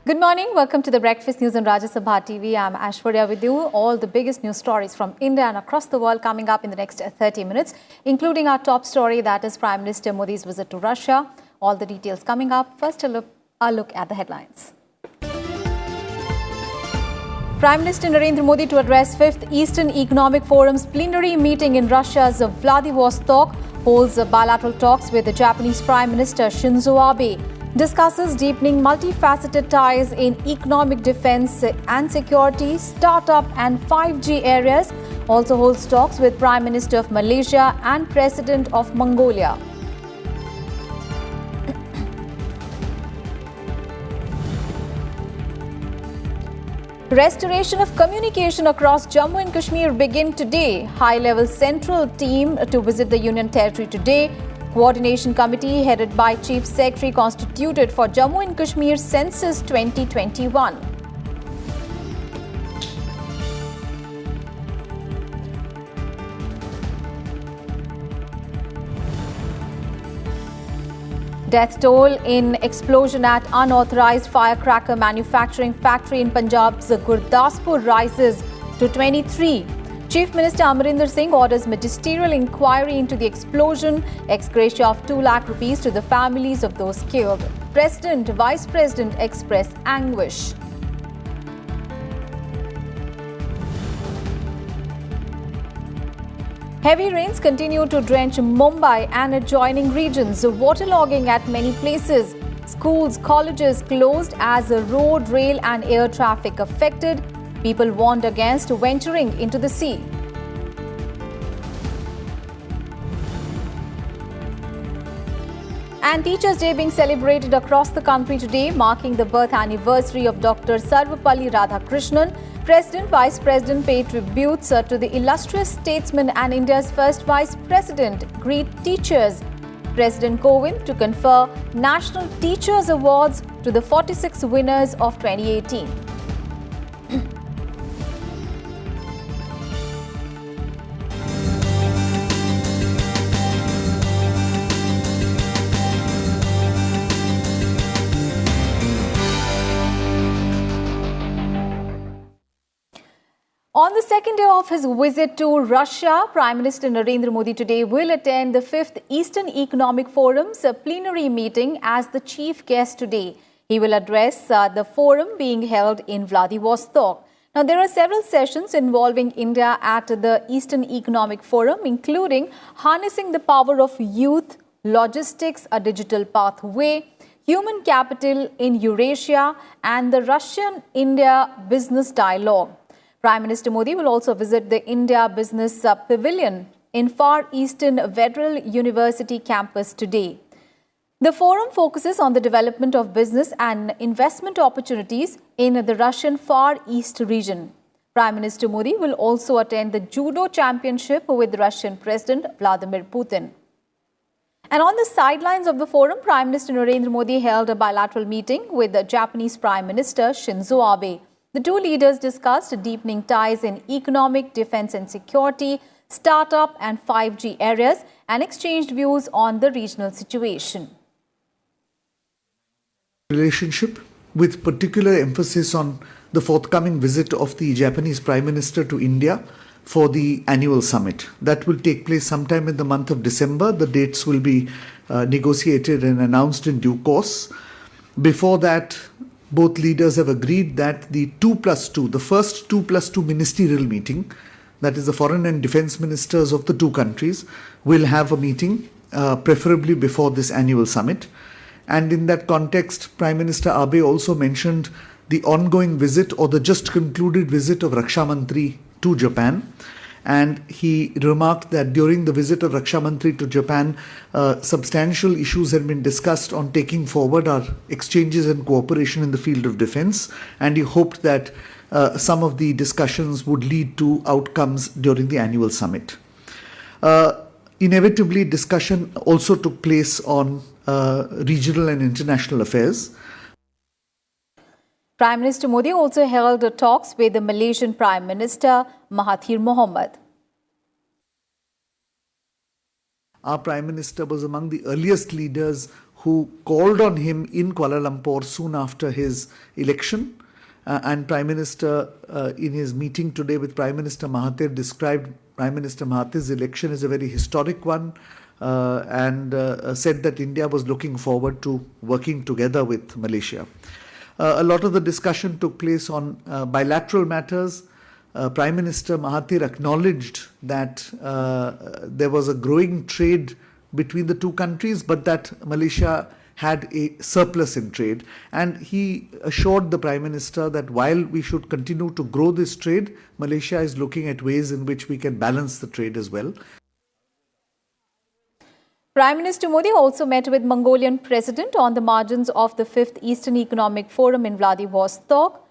Good morning. Welcome to the Breakfast News on Rajya Sabha TV. I'm Ashwarya with you. All the biggest news stories from India and across the world coming up in the next 30 minutes, including our top story, that is Prime Minister Modi's visit to Russia. All the details coming up. First, a look at the headlines. Prime Minister Narendra Modi to address 5th Eastern Economic Forum's plenary meeting in Russia's Vladivostok, holds bilateral talks with the Japanese Prime Minister Shinzo Abe. Discusses deepening multifaceted ties in economic defense and security, startup and 5G areas. Also holds talks with Prime Minister of Malaysia and President of Mongolia. Restoration of communication across Jammu and Kashmir begin today. High-level central team to visit the Union Territory today. Coordination committee headed by Chief Secretary constituted for Jammu and Kashmir Census 2021. Death toll in explosion at unauthorized firecracker manufacturing factory in Punjab's Gurdaspur rises to 23. Chief Minister Amarinder Singh orders ministerial inquiry into the explosion, ex gratia of 2 lakh rupees to the families of those killed. President, Vice President express anguish. Heavy rains continue to drench Mumbai and adjoining regions. Waterlogging at many places. Schools, colleges closed as road, rail and air traffic affected. People warned against venturing into the sea. And Teachers' Day being celebrated across the country today, marking the birth anniversary of Dr. Sarvapalli Radhakrishnan. President, Vice President paid tributes to the illustrious statesman and India's first Vice President. Greet teachers. President Kovind to confer National Teachers Awards to the 46 winners of 2018. On the second day of his visit to Russia, Prime Minister Narendra Modi today will attend the 5th Eastern Economic Forum's plenary meeting as the chief guest today. He will address the forum being held in Vladivostok. Now, there are several sessions involving India at the Eastern Economic Forum, including harnessing the power of youth, logistics, a digital pathway, human capital in Eurasia, and the Russian-India business dialogue. Prime Minister Modi will also visit the India Business Pavilion in Far Eastern Federal University campus today. The forum focuses on the development of business and investment opportunities in the Russian Far East region. Prime Minister Modi will also attend the Judo Championship with Russian President Vladimir Putin. And on the sidelines of the forum, Prime Minister Narendra Modi held a bilateral meeting with the Japanese Prime Minister Shinzo Abe. The two leaders discussed deepening ties in economic, defense and security, startup and 5G areas, and exchanged views on the regional situation. Relationship with particular emphasis on the forthcoming visit of the Japanese Prime Minister to India for the annual summit. That will take place sometime in the month of December. The dates will be negotiated and announced in due course. Before that, both leaders have agreed that the 2+2, the first 2+2 ministerial meeting, that is the foreign and defense ministers of the two countries, will have a meeting preferably before this annual summit. And in that context, Prime Minister Abe also mentioned the ongoing visit or the just concluded visit of Raksha Mantri to Japan. And he remarked that during the visit of Raksha Mantri to Japan, substantial issues had been discussed on taking forward our exchanges and cooperation in the field of defense. And he hoped that some of the discussions would lead to outcomes during the annual summit. Inevitably, discussion also took place on regional and international affairs. Prime Minister Modi also held talks with the Malaysian Prime Minister Mahathir Mohamad. Our Prime Minister was among the earliest leaders who called on him in Kuala Lumpur soon after his election. And Prime Minister, in his meeting today with Prime Minister Mahathir, described Prime Minister Mahathir's election as a very historic one, and said that India was looking forward to working together with Malaysia. A lot of the discussion took place on bilateral matters. Prime Minister Mahathir acknowledged that there was a growing trade between the two countries, but that Malaysia had a surplus in trade. And he assured the Prime Minister that while we should continue to grow this trade, Malaysia is looking at ways in which we can balance the trade as well. Prime Minister Modi also met with Mongolian President on the margins of the 5th Eastern Economic Forum in Vladivostok.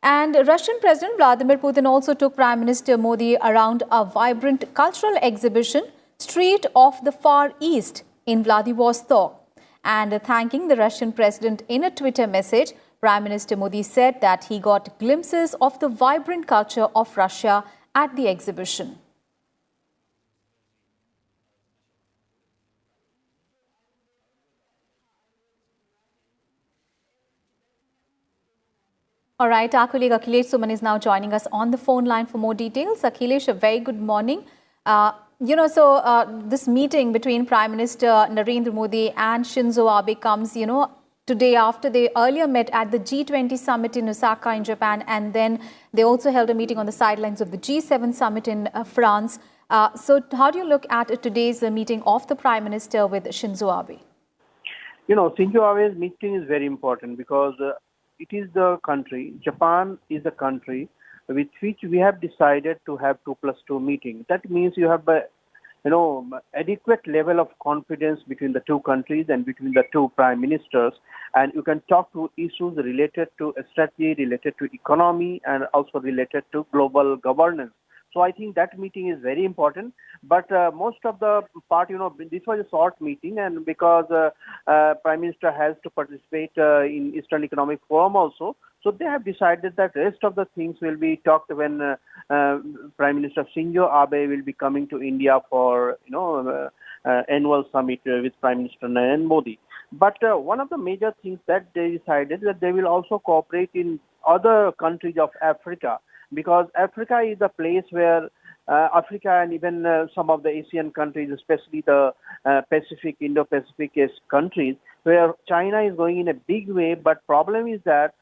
And Russian President Vladimir Putin also took Prime Minister Modi around a vibrant cultural exhibition, Street of the Far East, in Vladivostok. And thanking the Russian President in a Twitter message, Prime Minister Modi said that he got glimpses of the vibrant culture of Russia at the exhibition. All right, our colleague Akhilesh Suman is now joining us on the phone line for more details. Akhilesh, a very good morning. This meeting between Prime Minister Narendra Modi and Shinzo Abe comes, today after they earlier met at the G20 summit in Osaka in Japan, and then they also held a meeting on the sidelines of the G7 summit in France. So how do you look at today's meeting of the Prime Minister with Shinzo Abe? Shinzo Abe's meeting is very important because it is the country, Japan is the country with which we have decided to have 2+2 meeting. That means you have adequate level of confidence between the two countries and between the two prime ministers, and you can talk to issues related to strategy, related to economy, and also related to global governance. So I think that meeting is very important. But most of the part, this was a short meeting, and because Prime Minister has to participate in Eastern Economic Forum also, so they have decided that rest of the things will be talked when Prime Minister Shinzo Abe will be coming to India for annual summit with Prime Minister Narendra Modi. But one of the major things that they decided that they will also cooperate in other countries of Africa, because Africa is a place where Africa and even some of the Asian countries, especially the Pacific, Indo-Pacific countries, where China is going in a big way. But problem is that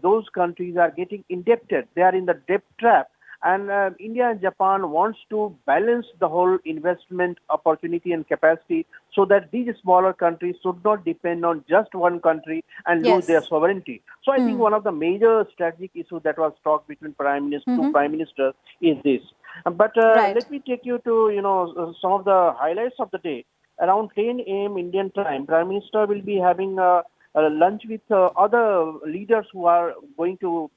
those countries are getting indebted. They are in the debt trap. And India and Japan wants to balance the whole investment opportunity and capacity so that these smaller countries should not depend on just one country and lose their sovereignty. So I think one of the major strategic issues that was talked between two prime ministers is this. But let me take you to some of the highlights of the day. Around 10 a.m. Indian time, Prime Minister will be having a lunch with other leaders who are going to,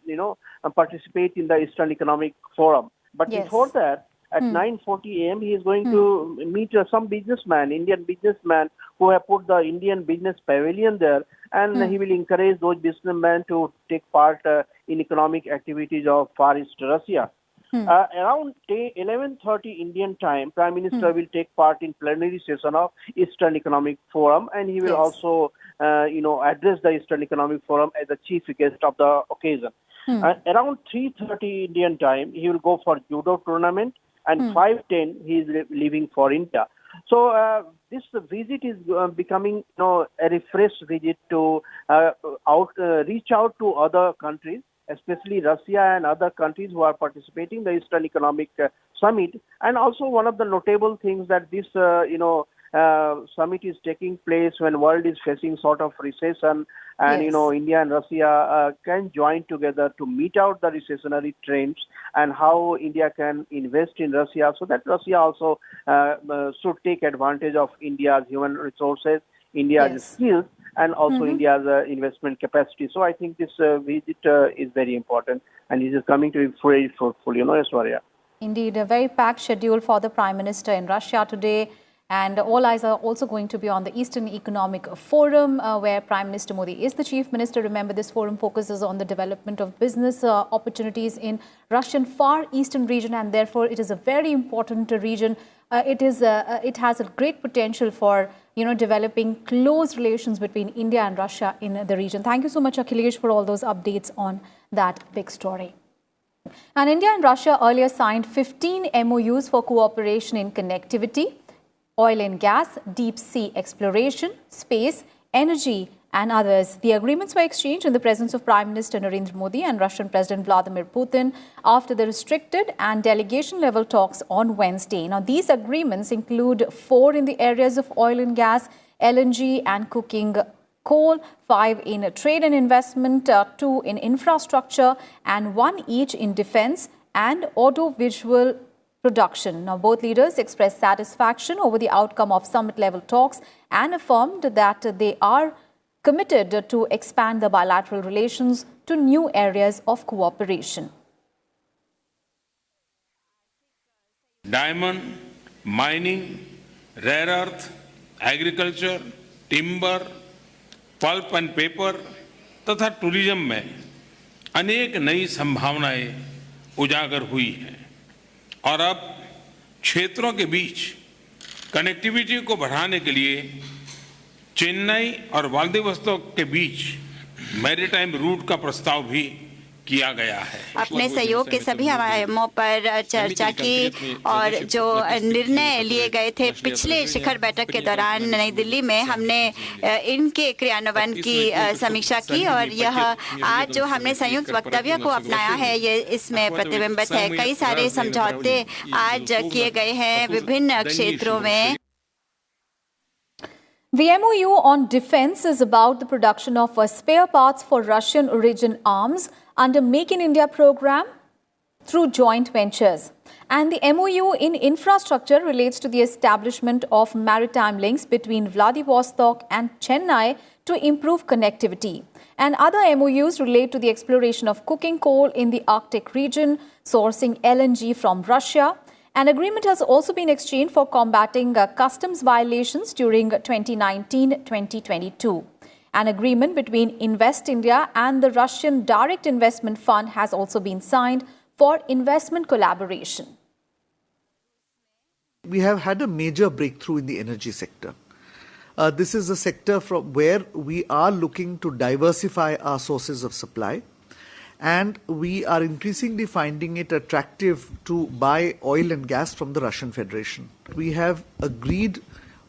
participate in the Eastern Economic Forum. But before that, at 9:40 a.m., he is going to meet some businessman, Indian businessman, who have put the Indian business pavilion there, and he will encourage those businessmen to take part in economic activities of Far East Russia. Around 11:30 Indian time, Prime Minister will take part in plenary session of Eastern Economic Forum, and he will also, address the Eastern Economic Forum as the chief guest of the occasion. Around 3:30 Indian time, he will go for judo tournament, and 5:10 he is leaving for India. So this visit is becoming, a refreshed visit to reach out to other countries, especially Russia and other countries who are participating in the Eastern Economic Summit. And also one of the notable things that this, summit is taking place when world is facing sort of recession, and, India and Russia can join together to meet out the recessionary trends and how India can invest in Russia so that Russia also should take advantage of India's human resources, India's skills, and also India's investment capacity. So I think this visit is very important, and it is coming to be very fruitful, Aishwarya. Indeed, a very packed schedule for the Prime Minister in Russia today. And all eyes are also going to be on the Eastern Economic Forum, where Prime Minister Modi is the chief minister. Remember, this forum focuses on the development of business opportunities in Russian Far Eastern region, and therefore it is a very important region. It has a great potential for developing close relations between India and Russia in the region. Thank you so much, Akhilesh, for all those updates on that big story. And India and Russia earlier signed 15 MOUs for cooperation in connectivity, oil and gas, deep sea exploration, space, energy, and others. The agreements were exchanged in the presence of Prime Minister Narendra Modi and Russian President Vladimir Putin after the restricted and delegation-level talks on Wednesday. Now, these agreements include 4 in the areas of oil and gas, LNG and cooking coal, 5 in trade and investment, 2 in infrastructure, and 1 each in defense and audiovisual production. Now, both leaders expressed satisfaction over the outcome of summit-level talks and affirmed that they are committed to expand the bilateral relations to new areas of cooperation. Diamond, mining, rare earth, agriculture, timber, pulp and paper तथा tourism में अनेक नई संभावनाएं उजागर हुई हैं और अब क्षेत्रों के बीच कनेक्टिविटी को बढ़ाने के लिए चेन्नई और व्लादिवोस्तोक के बीच मैरीटाइम रूट का प्रस्ताव भी किया गया है। अपने सहयोग के सभी आयामों पर चर्चा की और जो निर्णय लिए गए थे पिछले शिखर बैठक के दौरान नई दिल्ली में हमने इनके क्रियान्वयन की समीक्षा की और यह आज जो हमने संयुक्त वक्तव्य को अपनाया है ये इसमें प्रतिबिंबित है। कई सारे समझौते आज किए गए हैं विभिन्न क्षेत्रों में। The MOU on defense is about the production of spare parts for Russian origin arms under Make in India program through joint ventures. And the MOU in infrastructure relates to the establishment of maritime links between Vladivostok and Chennai to improve connectivity. And other MOUs relate to the exploration of cooking coal in the Arctic region, sourcing LNG from Russia. An agreement has also been exchanged for combating customs violations during 2019-2022. An agreement between Invest India and the Russian Direct Investment Fund has also been signed for investment collaboration. We have had a major breakthrough in the energy sector. This is a sector from where we are looking to diversify our sources of supply. And we are increasingly finding it attractive to buy oil and gas from the Russian Federation. We have agreed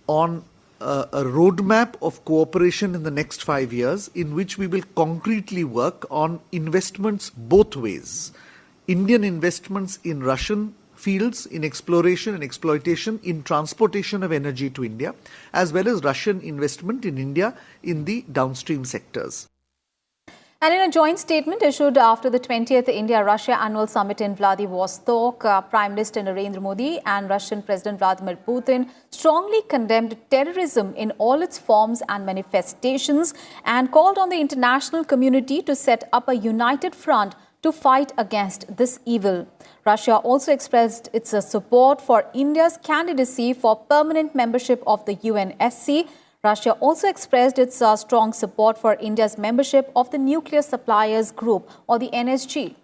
on a roadmap of cooperation in the next 5 years in which we will concretely work on investments both ways. Indian investments in Russian fields, in exploration and exploitation, in transportation of energy to India, as well as Russian investment in India in the downstream sectors. And in a joint statement issued after the 20th India-Russia Annual Summit in Vladivostok, Prime Minister Narendra Modi and Russian President Vladimir Putin strongly condemned terrorism in all its forms and manifestations and called on the international community to set up a united front to fight against this evil. Russia also expressed its support for India's candidacy for permanent membership of the UNSC. Russia also expressed its strong support for India's membership of the Nuclear Suppliers Group, or the NSG.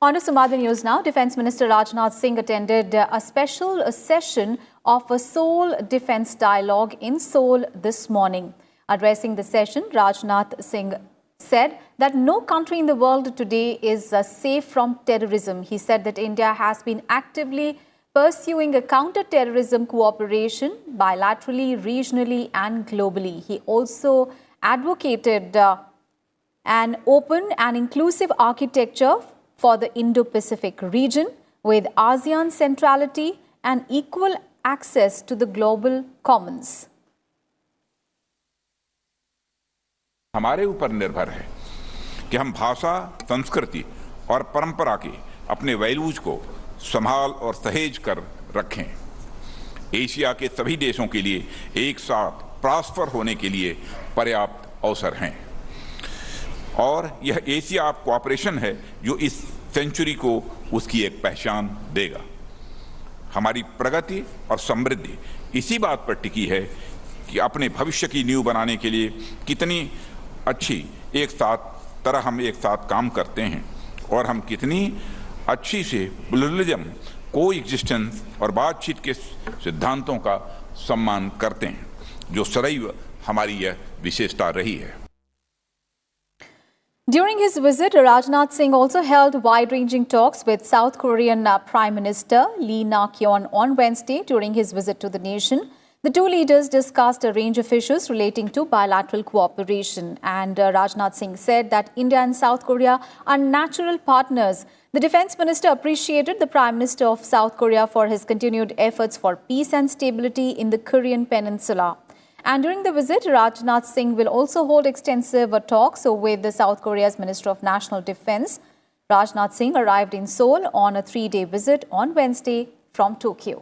On to some other news now. Defence Minister Rajnath Singh attended a special session of a Seoul Defence Dialogue in Seoul this morning. Addressing the session, Rajnath Singh said that no country in the world today is safe from terrorism. He said that India has been actively pursuing a counter-terrorism cooperation bilaterally, regionally and globally. He also advocated an open and inclusive architecture for the Indo-Pacific region with ASEAN centrality and equal access to the global commons. हमारे ऊपर निर्भर है कि हम भाषा, संस्कृति और परंपरा के अपने वैल्यूज को संभाल और सहेज कर रखें। एशिया के सभी देशों के लिए एक साथ प्रॉस्पर होने के लिए पर्याप्त अवसर हैं और यह एशिया कोऑपरेशन है जो इस सेंचुरी को उसकी एक पहचान देगा। हमारी प्रगति और समृद्धि इसी बात पर टिकी है कि अपने भविष्य की नींव बनाने के लिए कितनी अच्छी हम एक साथ काम करते हैं और हम कितनी अच्छी से प्लुरलिज्म कोएग्जिस्टेंस और बातचीत के सिद्धांतों का सम्मान करते हैं, जो सदैव हमारी यह विशेषता रही है। During his visit, Rajnath Singh also held wide-ranging talks with South Korean Prime Minister Lee Na-kyon on Wednesday during his visit to the nation. The two leaders discussed a range of issues relating to bilateral cooperation. And Rajnath Singh said that India and South Korea are natural partners. The Defence Minister appreciated the Prime Minister of South Korea for his continued efforts for peace and stability in the Korean Peninsula. And during the visit, Rajnath Singh will also hold extensive talks with the South Korea's Minister of National Defence. Rajnath Singh arrived in Seoul on a 3-day visit on Wednesday from Tokyo.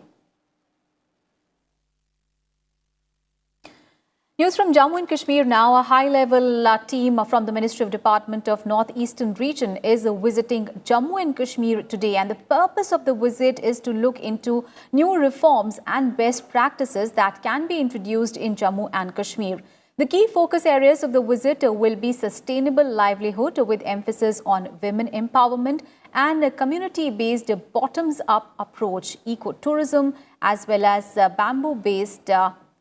News from Jammu and Kashmir now. A high-level team from the Ministry of Department of North-Eastern Region is visiting Jammu and Kashmir today. And the purpose of the visit is to look into new reforms and best practices that can be introduced in Jammu and Kashmir. The key focus areas of the visit will be sustainable livelihood with emphasis on women empowerment and a community-based bottoms-up approach, ecotourism, as well as bamboo-based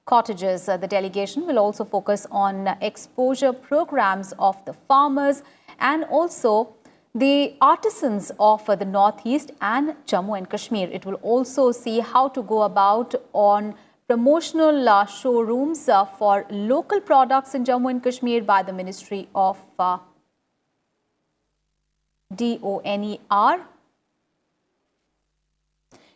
cottages. The delegation will also focus on exposure programs of the farmers and also the artisans of the Northeast and Jammu and Kashmir. It will also see how to go about on promotional showrooms for local products in Jammu and Kashmir by the Ministry of DONER.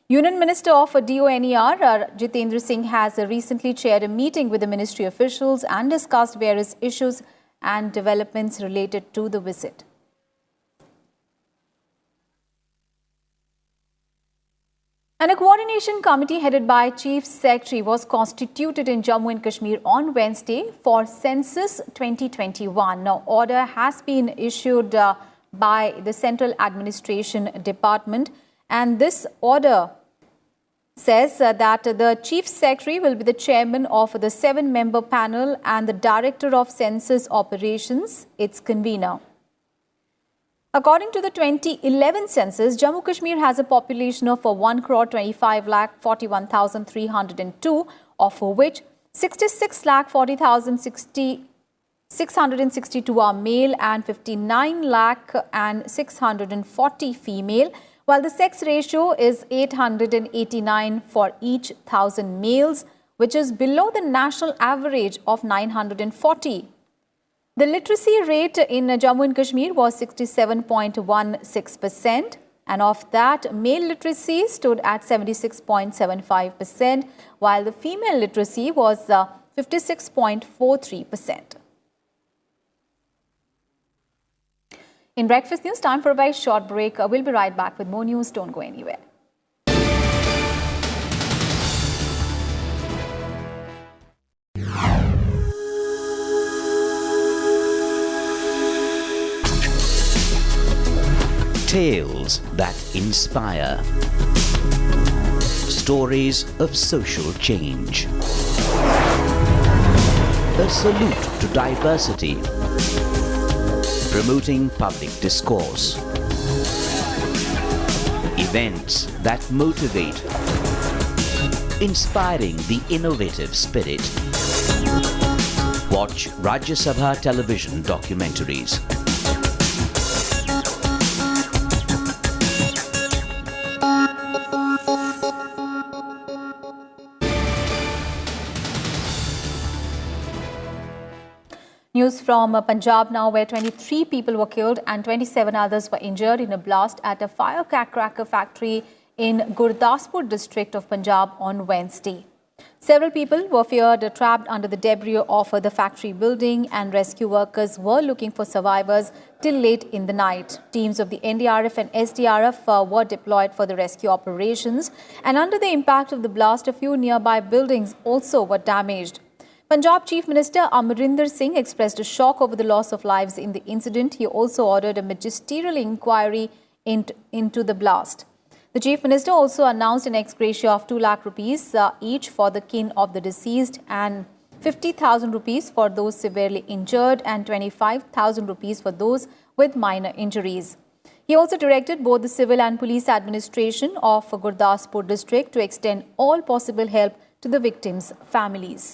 Union Minister of DONER, Jitendra Singh, has recently chaired a meeting with the ministry officials and discussed various issues and developments related to the visit. And a coordination committee headed by Chief Secretary was constituted in Jammu and Kashmir on Wednesday for Census 2021. Now, order has been issued by the Central Administration Department, and this order says that the Chief Secretary will be the chairman of the 7-member panel and the Director of Census Operations, its convener. According to the 2011 census, Jammu Kashmir has a population of 1,25,41,302, of which 66,40,662 are male and 59,640 female, while the sex ratio is 889 for each 1,000 males, which is below the national average of 940. The literacy rate in Jammu and Kashmir was 67.16%, and of that, male literacy stood at 76.75%, while the female literacy was 56.43%. In Breakfast News, time for a very short break. We'll be right back with more news. Don't go anywhere. Tales that inspire. Stories of social change. A salute to diversity. Promoting public discourse. Events that motivate. Inspiring the innovative spirit. Watch Rajya Sabha television documentaries. News from Punjab now, where 23 people were killed and 27 others were injured in a blast at a firecracker factory in Gurdaspur district of Punjab on Wednesday. Several people were feared trapped under the debris of the factory building, and rescue workers were looking for survivors till late in the night. Teams of the NDRF and SDRF were deployed for the rescue operations, and under the impact of the blast, a few nearby buildings also were damaged. Punjab Chief Minister Amarinder Singh expressed a shock over the loss of lives in the incident. He also ordered a magisterial inquiry into the blast. The Chief Minister also announced an ex gratia of 2 lakh rupees each for the kin of the deceased and 50,000 rupees for those severely injured and 25,000 rupees for those with minor injuries. He also directed both the civil and police administration of Gurdaspur district to extend all possible help to the victims' families.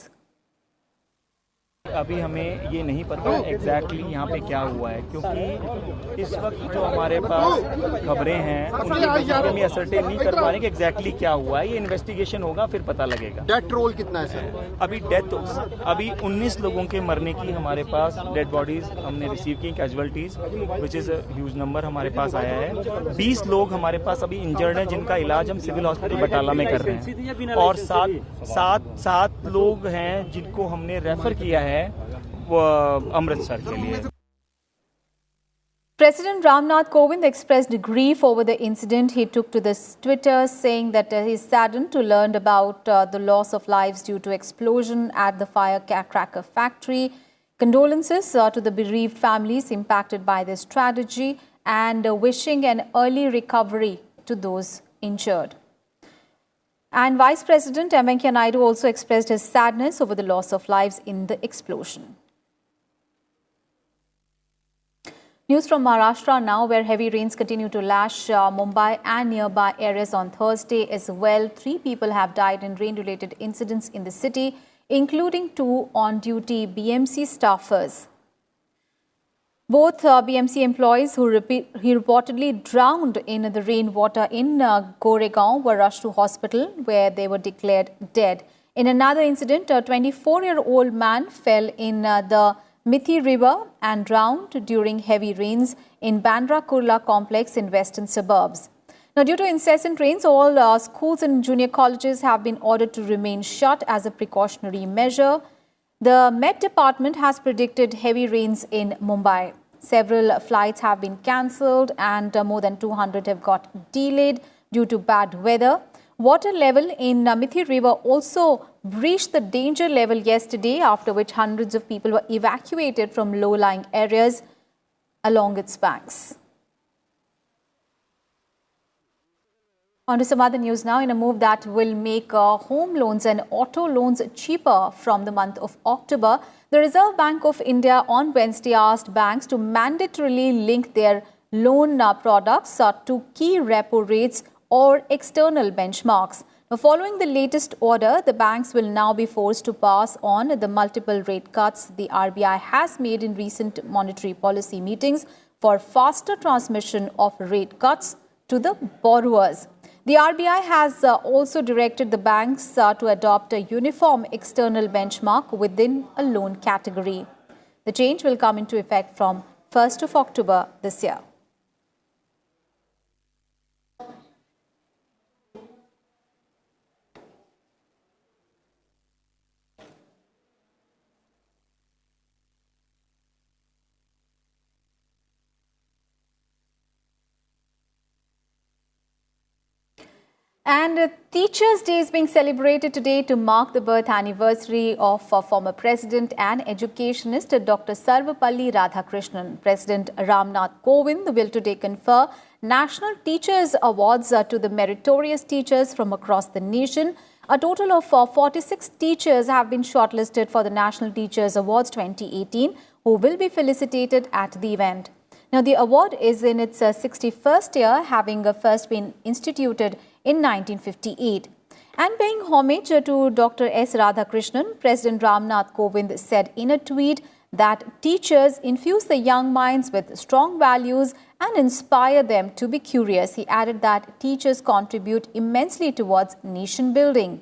अभी हमें ये नहीं पता exactly यहाँ पे क्या हुआ है, क्योंकि इस वक्त जो हमारे पास खबरें हैं उनकी बेसिस पे हम असर्टेन नहीं कर पा रहे कि एग्जैक्टली क्या हुआ है. ये इन्वेस्टिगेशन होगा, फिर पता लगेगा. डेथ रोल कितना है सर? अभी 19 लोगों के मरने की हमारे पास डेड बॉडीज हमने रिसीव की, casualties which is a huge number हमारे पास आया है. 20 लोग हमारे पास अभी इंजर्ड हैं जिनका इलाज हम सिविल हॉस्पिटल बटाला में कर रहे हैं, और सात लोग हैं जिनको हमने रेफर किया है वो अमृतसर के लिए. President Ramnath Kovind expressed grief over the incident. He took to this Twitter saying that he is saddened to learn about the loss of lives due to explosion at the firecracker factory. Condolences to the bereaved families impacted by this tragedy and wishing an early recovery to those injured. And Vice President M. Venkaiah Naidu also expressed his sadness over the loss of lives in the explosion. News from Maharashtra now, where heavy rains continue to lash Mumbai and nearby areas on Thursday as well. 3 people have died in rain-related incidents in the city, including 2 on-duty BMC staffers. Both BMC employees who reportedly drowned in the rainwater in Goregaon were rushed to hospital, where they were declared dead. In another incident, a 24-year-old man fell in the Mithi River and drowned during heavy rains in Bandra Kurla complex in western suburbs. Now, due to incessant rains, all schools and junior colleges have been ordered to remain shut as a precautionary measure. The Met Department has predicted heavy rains in Mumbai. Several flights have been cancelled and more than 200 have got delayed due to bad weather. Water level in Mithi River also breached the danger level yesterday, after which hundreds of people were evacuated from low-lying areas along its banks. On to some other news now. In a move that will make home loans and auto loans cheaper from the month of October, the Reserve Bank of India on Wednesday asked banks to mandatorily link their loan products to key repo rates or external benchmarks. Now, following the latest order, the banks will now be forced to pass on the multiple rate cuts the RBI has made in recent monetary policy meetings for faster transmission of rate cuts to the borrowers. The RBI has also directed the banks to adopt a uniform external benchmark within a loan category. The change will come into effect from 1st of October this year. And Teachers' Day is being celebrated today to mark the birth anniversary of former President and educationist Dr. Sarvepalli Radhakrishnan. President Ramnath Kovind will today confer National Teachers' Awards to the meritorious teachers from across the nation. A total of 46 teachers have been shortlisted for the National Teachers' Awards 2018, who will be felicitated at the event. Now, the award is in its 61st year, having first been instituted in 1958. And paying homage to Dr. S. Radhakrishnan, President Ramnath Kovind said in a tweet that teachers infuse the young minds with strong values and inspire them to be curious. He added that teachers contribute immensely towards nation building.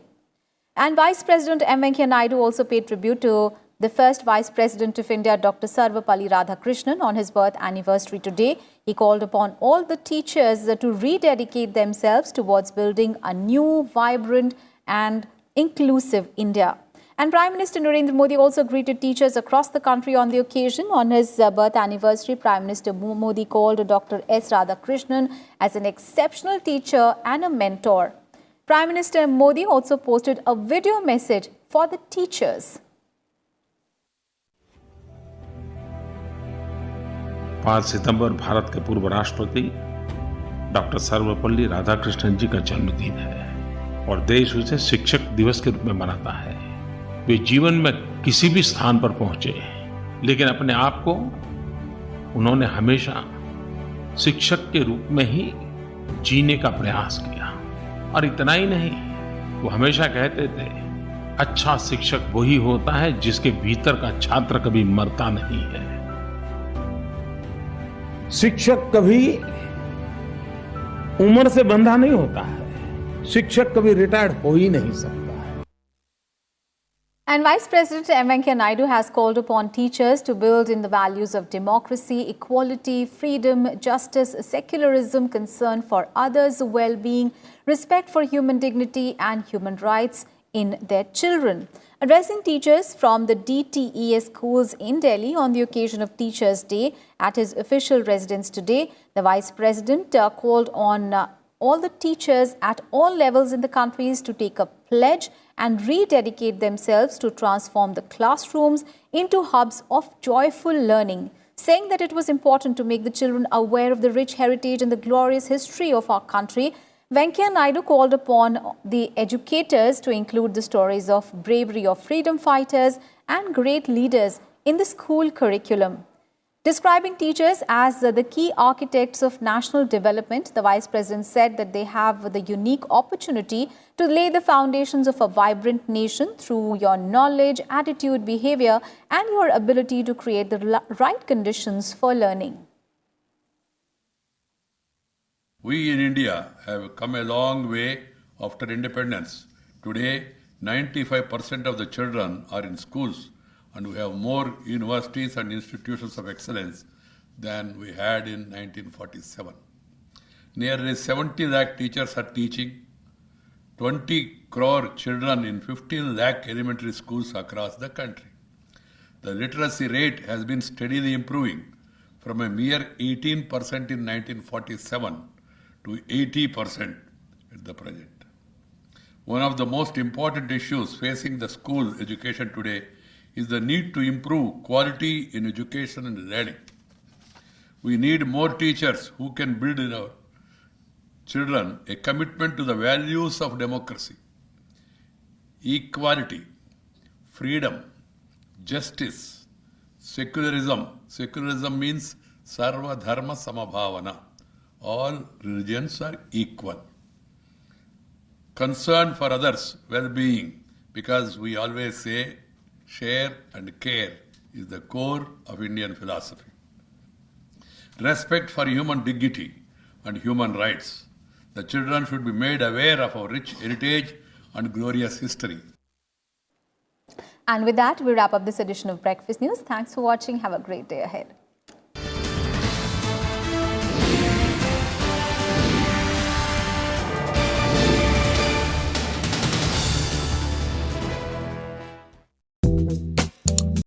And Vice President M. Venkaiah Naidu also paid tribute to the first Vice President of India, Dr. Sarvepalli Radhakrishnan, on his birth anniversary today. He called upon all the teachers to rededicate themselves towards building a new, vibrant and inclusive India. And Prime Minister Narendra Modi also greeted teachers across the country on the occasion. On his birth anniversary, Prime Minister Modi called Dr. S. Radhakrishnan as an exceptional teacher and a mentor. Prime Minister Modi also posted a video message for the teachers. 5 सितंबर भारत के पूर्व राष्ट्रपति doctor Sarvepalli Radhakrishnan जी का जन्मदिन है और देश उसे शिक्षक दिवस के रूप में मनाता है। वे जीवन में किसी भी स्थान पर पहुंचे, लेकिन अपने आप को उन्होंने हमेशा शिक्षक के रूप में ही जीने का प्रयास किया। और इतना ही नहीं, वो हमेशा कहते थे, अच्छा शिक्षक वही होता है जिसके भीतर का छात्र कभी मरता नहीं है। शिक्षक कभी उम्र से बंधा नहीं होता है, शिक्षक कभी रिटायर्ड हो ही नहीं सकता। And Vice President M. Venkaiah Naidu has called upon teachers to build in the values of democracy, equality, freedom, justice, secularism, concern for others' well-being, respect for human dignity and human rights in their children. Addressing teachers from the DTES schools in Delhi on the occasion of Teachers' Day at his official residence today, the Vice President called on all the teachers at all levels in the country to take a pledge and rededicate themselves to transform the classrooms into hubs of joyful learning, saying that it was important to make the children aware of the rich heritage and the glorious history of our country. Venkaiah Naidu called upon the educators to include the stories of bravery of freedom fighters and great leaders in the school curriculum. Describing teachers as the key architects of national development, the Vice President said that they have the unique opportunity to lay the foundations of a vibrant nation through your knowledge, attitude, behavior, and your ability to create the right conditions for learning. We in India have come a long way after independence. Today, 95% of the children are in schools, and we have more universities and institutions of excellence than we had in 1947. Nearly 70 lakh teachers are teaching, 20 crore children in 15 lakh elementary schools across the country. The literacy rate has been steadily improving from a mere 18% in 1947 to 80% at the present. One of the most important issues facing the school education today is the need to improve quality in education and learning. We need more teachers who can build in our children a commitment to the values of democracy, equality, freedom, justice, secularism. Secularism means Sarva Dharma Samabhavana. All religions are equal. Concern for others' well-being, because we always say share and care is the core of Indian philosophy. Respect for human dignity and human rights. The children should be made aware of our rich heritage and glorious history. And with that, we wrap up this edition of Breakfast News. Thanks for watching. Have a great day ahead.